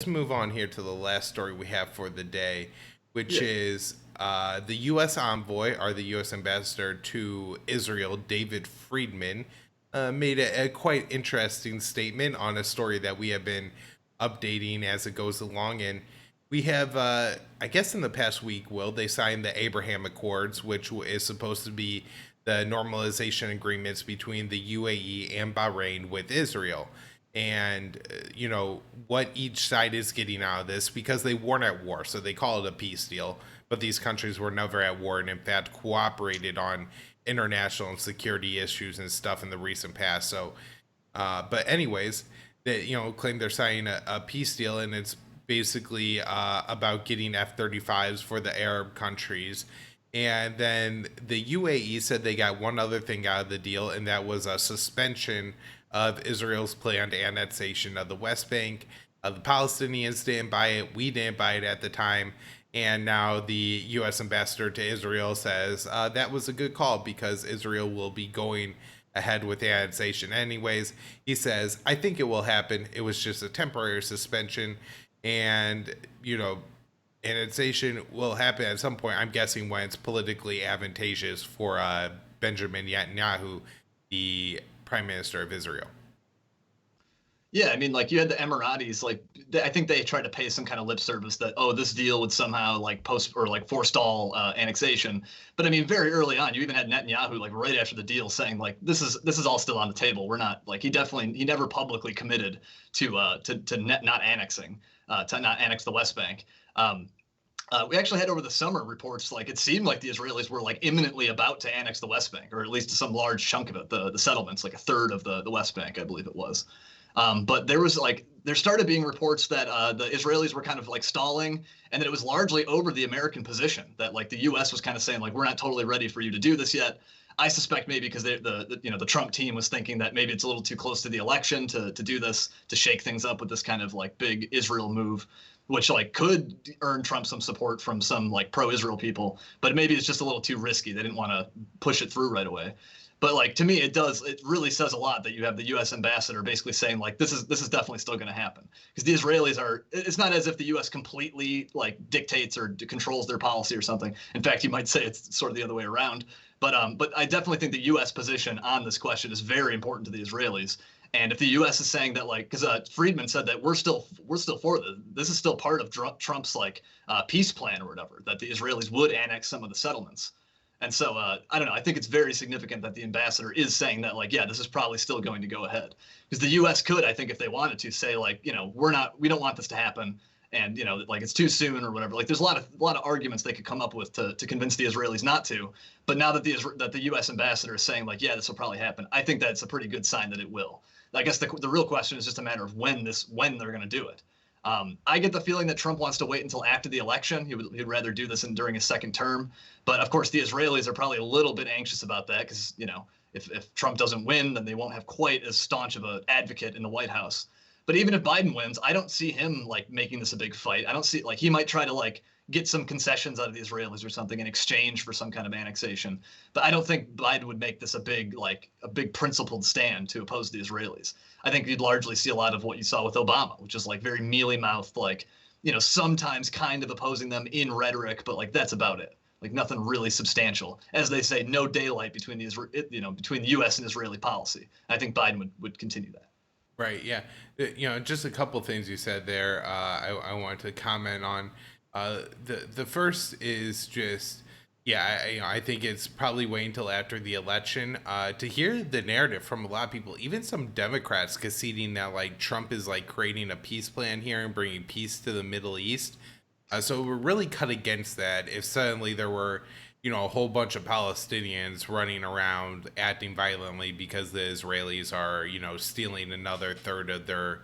Let's move on here to the last story we have for the day, which Yeah. is the U.S. envoy, or the U.S. ambassador to Israel, David Friedman, made a quite interesting statement on a story that we have been updating as it goes along. And we have, I guess, in the past week, Will, they signed the Abraham Accords, which is supposed to be the normalization agreements between the UAE and Bahrain with Israel. And what each side is getting out of this, because they weren't at war, so they call it a peace deal, but these countries were never at war and in fact cooperated on international and security issues and stuff in the recent past. So but anyways, they claim they're signing a peace deal, and it's basically about getting F-35s for the Arab countries. And then the UAE said they got one other thing out of the deal, and that was a suspension of Israel's planned annexation of the West Bank. The Palestinians didn't buy it. We didn't buy it at the time. And now the U.S. ambassador to Israel says that was a good call because Israel will be going ahead with the annexation anyways. He says, I think it will happen. It was just a temporary suspension. And, annexation will happen at some point. I'm guessing when it's politically advantageous for Benjamin Netanyahu, the prime minister of Israel. Yeah, I mean, like you had the Emiratis, like I think they tried to pay some kind of lip service that, oh, this deal would somehow like post or like forestall annexation. But I mean, very early on, you even had Netanyahu like right after the deal saying like this is all still on the table. We're not like he never publicly committed to not annexing to not annex the West Bank. We actually had over the summer reports like it seemed like the Israelis were like imminently about to annex the West Bank, or at least some large chunk of it, the settlements, like a third of the West Bank, I believe it was. But there started being reports that the Israelis were kind of like stalling, and that it was largely over the American position, that like the U.S. was kind of saying like we're not totally ready for you to do this yet. I suspect maybe because the Trump team was thinking that maybe it's a little too close to the election to do this, to shake things up with this kind of like big Israel move, which like could earn Trump some support from some like pro-Israel people, but maybe it's just a little too risky. They didn't want to push it through right away. But like to me, it really says a lot that you have the U.S. ambassador basically saying like this is definitely still going to happen, because the Israelis are. It's not as if the U.S. completely like dictates or controls their policy or something. In fact, you might say it's sort of the other way around. But I definitely think the U.S. position on this question is very important to the Israelis. And if the U.S. is saying that, like, because Friedman said that we're still for this. This is still part of Trump's like peace plan or whatever, that the Israelis would annex some of the settlements. And so I don't know. I think it's very significant that the ambassador is saying that, like, yeah, this is probably still going to go ahead, because the U.S. could, I think, if they wanted to, say like, we don't want this to happen, and like it's too soon or whatever. Like, there's a lot of arguments they could come up with to convince the Israelis not to. But now that the U.S. ambassador is saying like, yeah, this will probably happen, I think that's a pretty good sign that it will. I guess the real question is just a matter of when they're going to do it. I get the feeling that Trump wants to wait until after the election. He'd rather do this during his second term. But of course, the Israelis are probably a little bit anxious about that, because if Trump doesn't win, then they won't have quite as staunch of an advocate in the White House. But even if Biden wins, I don't see him like making this a big fight. I don't see, like, he might try to like get some concessions out of the Israelis or something in exchange for some kind of annexation. But I don't think Biden would make this a big principled stand to oppose the Israelis. I think you'd largely see a lot of what you saw with Obama, which is like very mealy mouthed, like, sometimes kind of opposing them in rhetoric, but like that's about it. Like nothing really substantial. As they say, no daylight between between the U.S. and Israeli policy. I think Biden would continue that. Right. Yeah. Just a couple things you said there. I wanted to comment on. The first is just, yeah. I think it's probably waiting until after the election to hear the narrative from a lot of people, even some Democrats conceding that like Trump is like creating a peace plan here and bringing peace to the Middle East. So we're really cut against that if suddenly there were, a whole bunch of Palestinians running around acting violently because the Israelis are, stealing another third of their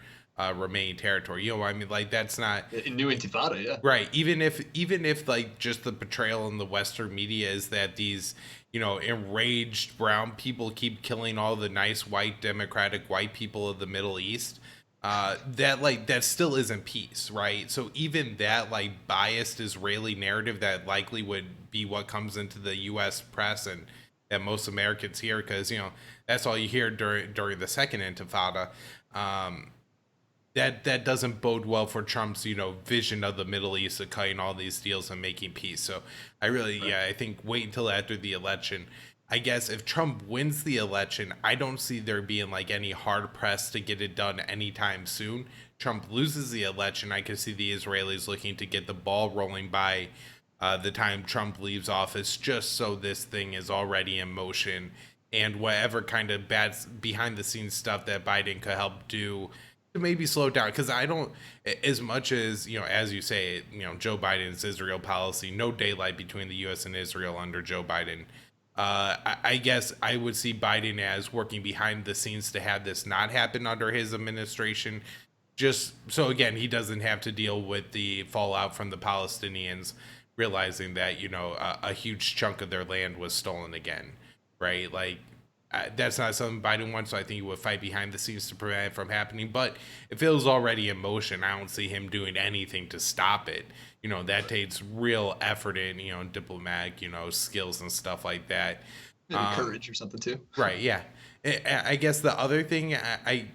remaining territory. I mean, like that's not In New Intifada, yeah. right. Even if like just the portrayal in the Western media is that these, enraged brown people keep killing all the nice white democratic white people of the Middle East, that still isn't peace, right? So even that like biased Israeli narrative that likely would be what comes into the U.S. press and that most Americans hear, because that's all you hear during the second Intifada. Um, that doesn't bode well for Trump's vision of the Middle East of cutting all these deals and making peace. So I really Right. I think wait until after the election. I guess if Trump wins the election, I don't see there being like any hard press to get it done anytime soon. Trump loses the election, I could see the Israelis looking to get the ball rolling by the time Trump leaves office, just so this thing is already in motion, and whatever kind of bad behind the scenes stuff that Biden could help do to maybe slow down. Because I don't, as much as as you say, Joe Biden's Israel policy, no daylight between the U.S. and Israel under Joe Biden. I guess I would see Biden as working behind the scenes to have this not happen under his administration, just so again he doesn't have to deal with the fallout from the Palestinians realizing that a huge chunk of their land was stolen again, right? Like that's not something Biden wants. So I think he would fight behind the scenes to prevent it from happening. But if it was already in motion, I don't see him doing anything to stop it. That takes real effort in diplomatic skills and stuff like that. Maybe courage or something too. Right? Yeah. I guess the other thing I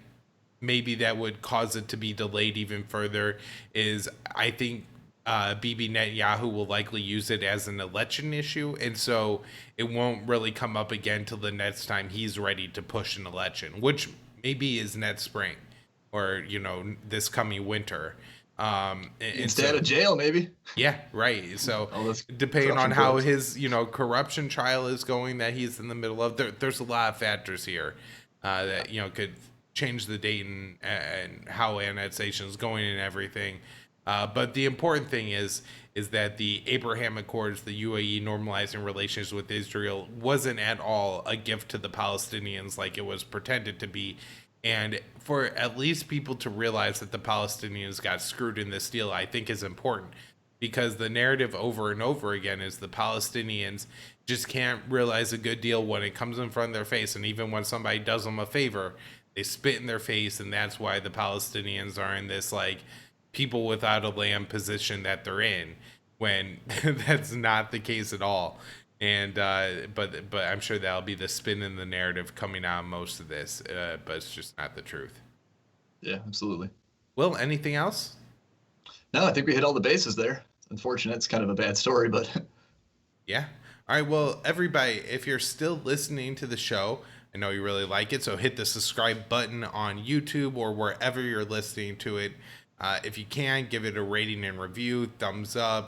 maybe that would cause it to be delayed even further is I think Bibi Netanyahu will likely use it as an election issue, and so it won't really come up again till the next time he's ready to push an election, which maybe is next spring or this coming winter. And Stay out so of jail, maybe. yeah, right. So All those depending on corruption how probe. his corruption trial is going that he's in the middle of, there's a lot of factors here that could change the date and how annexation is going and everything. But the important thing is that the Abraham Accords, the UAE normalizing relations with Israel, wasn't at all a gift to the Palestinians like it was pretended to be. And for at least people to realize that the Palestinians got screwed in this deal, I think is important, because the narrative over and over again is the Palestinians just can't realize a good deal when it comes in front of their face. And even when somebody does them a favor, they spit in their face. And that's why the Palestinians are in this like people without a land position that they're in, when that's not the case at all. And but I'm sure that'll be the spin in the narrative coming out of most of this, but it's just not the truth. Yeah, absolutely. Well, anything else? No, I think we hit all the bases there. Unfortunate, it's kind of a bad story, but Yeah. All right. Well, everybody, if you're still listening to the show, I know you really like it. So hit the subscribe button on YouTube or wherever you're listening to it. If you can, give it a rating and review, thumbs up.